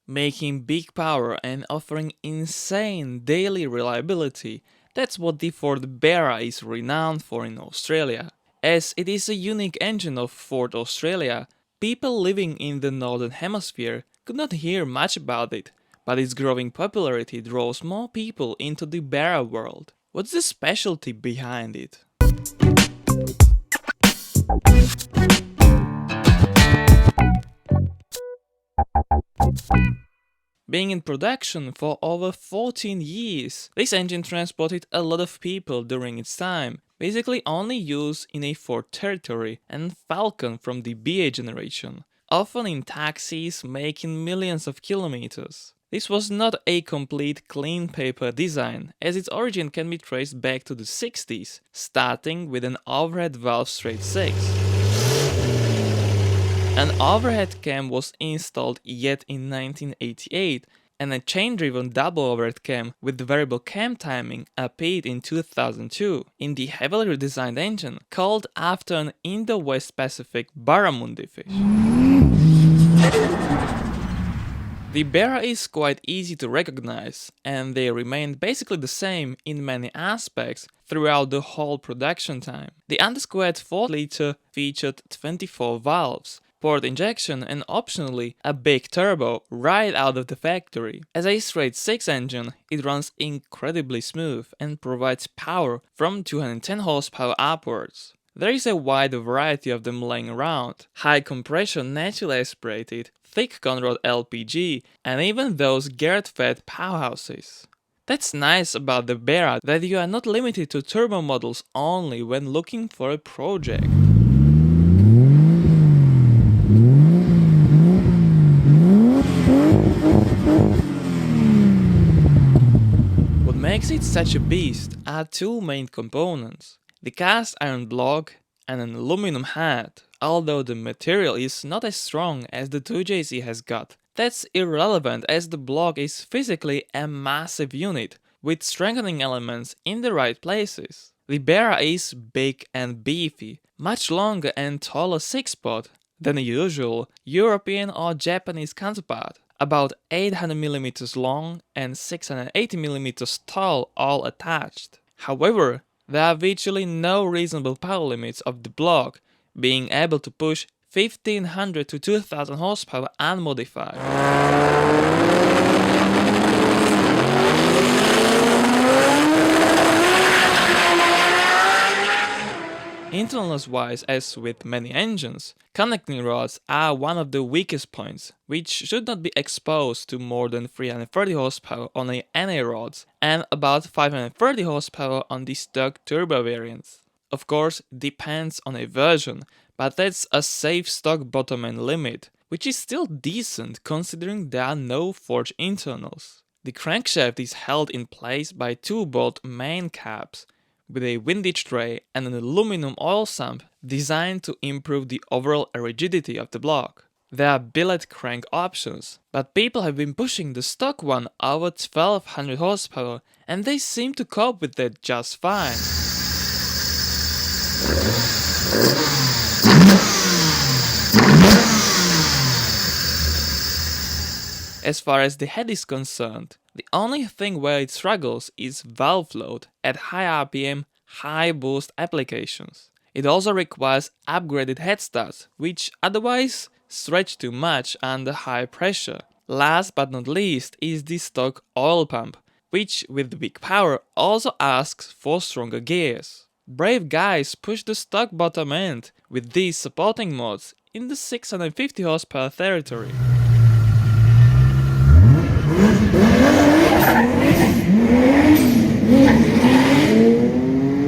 making big power and offering insane daily reliability. That's what the Ford Barra is renowned for in Australia. As it is a unique engine of Ford Australia, people living in the Northern Hemisphere could not hear much about it, but its growing popularity draws more people into the Barra world. What's the specialty behind it? Being in production for over 14 years, this engine transported a lot of people during its time, basically only used in a Ford territory and Falcon from the BA generation, often in taxis making millions of kilometers. This was not a complete clean paper design, as its origin can be traced back to the 60s, starting with an overhead valve straight 6. An overhead cam was installed yet in 1988, and a chain-driven double overhead cam with variable cam timing appeared in 2002 in the heavily redesigned engine, called after an Indo-West Pacific barramundi fish. The Barra is quite easy to recognize, and they remained basically the same in many aspects throughout the whole production time. The undersquared 4-liter featured 24 valves, port injection and optionally a big turbo right out of the factory. As a straight 6 engine, it runs incredibly smooth and provides power from 210 horsepower upwards. There is a wide variety of them laying around, high compression naturally aspirated, thick Conrod LPG, and even those Garrett-fed powerhouses. That's nice about the Barra, that you are not limited to turbo models only when looking for a project. What makes it such a beast are two main components: the cast iron block and an aluminum head. Although the material is not as strong as the 2JZ has got, that's irrelevant as the block is physically a massive unit with strengthening elements in the right places. The Barra is big and beefy, much longer and taller 6-pot than a usual European or Japanese counterpart, about 800mm long and 680mm tall all attached. However, there are virtually no reasonable power limits of the block, being able to push 1500 to 2000 horsepower unmodified. Internals-wise, as with many engines, connecting rods are one of the weakest points, which should not be exposed to more than 330 horsepower on the NA rods and about 530 horsepower on the stock turbo variants. Of course, depends on a version, but that's a safe stock bottom end limit, which is still decent considering there are no forged internals. The crankshaft is held in place by 2-bolt main caps, with a windage tray and an aluminum oil sump designed to improve the overall rigidity of the block. There are billet crank options, but people have been pushing the stock one over 1200 horsepower and they seem to cope with that just fine. As far as the head is concerned, the only thing where it struggles is valve load at high RPM, high boost applications. It also requires upgraded head studs, which otherwise stretch too much under high pressure. Last but not least is the stock oil pump, which with big power also asks for stronger gears. Brave guys push the stock bottom end with these supporting mods in the 650 horsepower territory.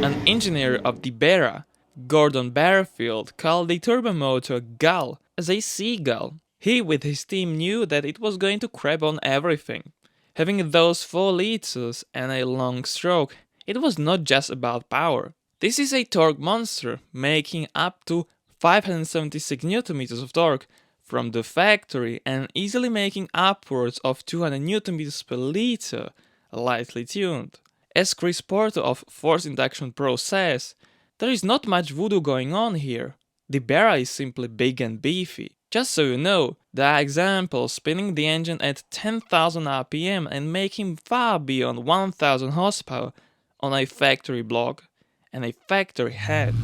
An engineer of the Barra, Gordon Barrafield, called the turbo motor gull as a seagull. He with his team knew that it was going to crap on everything. Having those 4 liters and a long stroke, it was not just about power. This is a torque monster, making up to 576 Nm of torque from the factory and easily making upwards of 200 Nm per liter, lightly tuned. As Chris Porter of Force Induction Pro says, there is not much voodoo going on here. The Barra is simply big and beefy. Just so you know, there are examples spinning the engine at 10,000 RPM and making far beyond 1000 horsepower on a factory block and a factory head.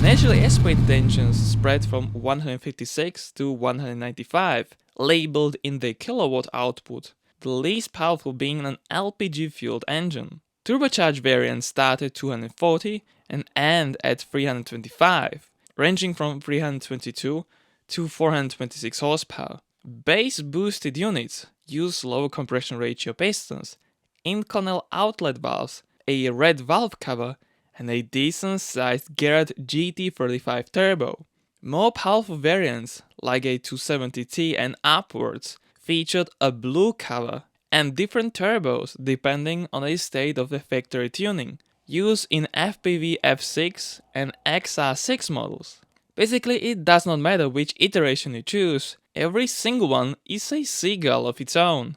Naturally aspirated engines spread from 156 to 195, labeled in the kilowatt output, the least powerful being an LPG-fueled engine. Turbocharged variants start at 240 and end at 325, ranging from 322 to 426 horsepower. Base boosted units use lower compression ratio pistons, in-canal outlet valves, a red valve cover, and a decent-sized Garrett GT35 turbo. More powerful variants, like a 270T and upwards, featured a blue cover and different turbos depending on the state of the factory tuning, used in FPV F6 and XR6 models. Basically, it does not matter which iteration you choose, every single one is a seagull of its own.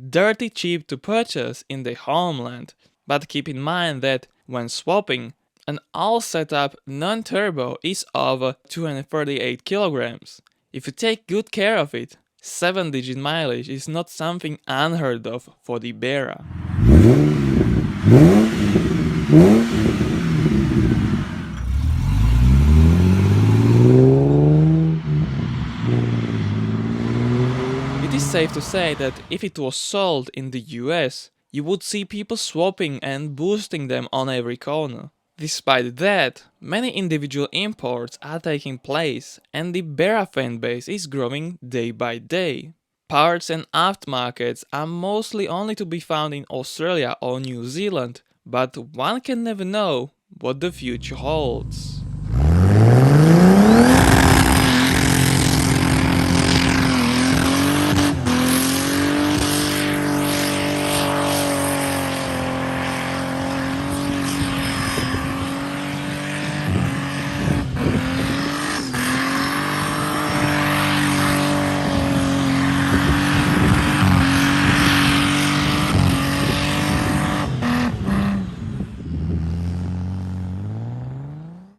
Dirty cheap to purchase in the homeland, but keep in mind that when swapping, an all-setup non-turbo is over 238 kilograms. If you take good care of it, 7-digit mileage is not something unheard of for the Barra. It is safe to say that if it was sold in the US, you would see people swapping and boosting them on every corner. Despite that, many individual imports are taking place and the Barra fanbase is growing day by day. Parts and aftermarkets are mostly only to be found in Australia or New Zealand, but one can never know what the future holds.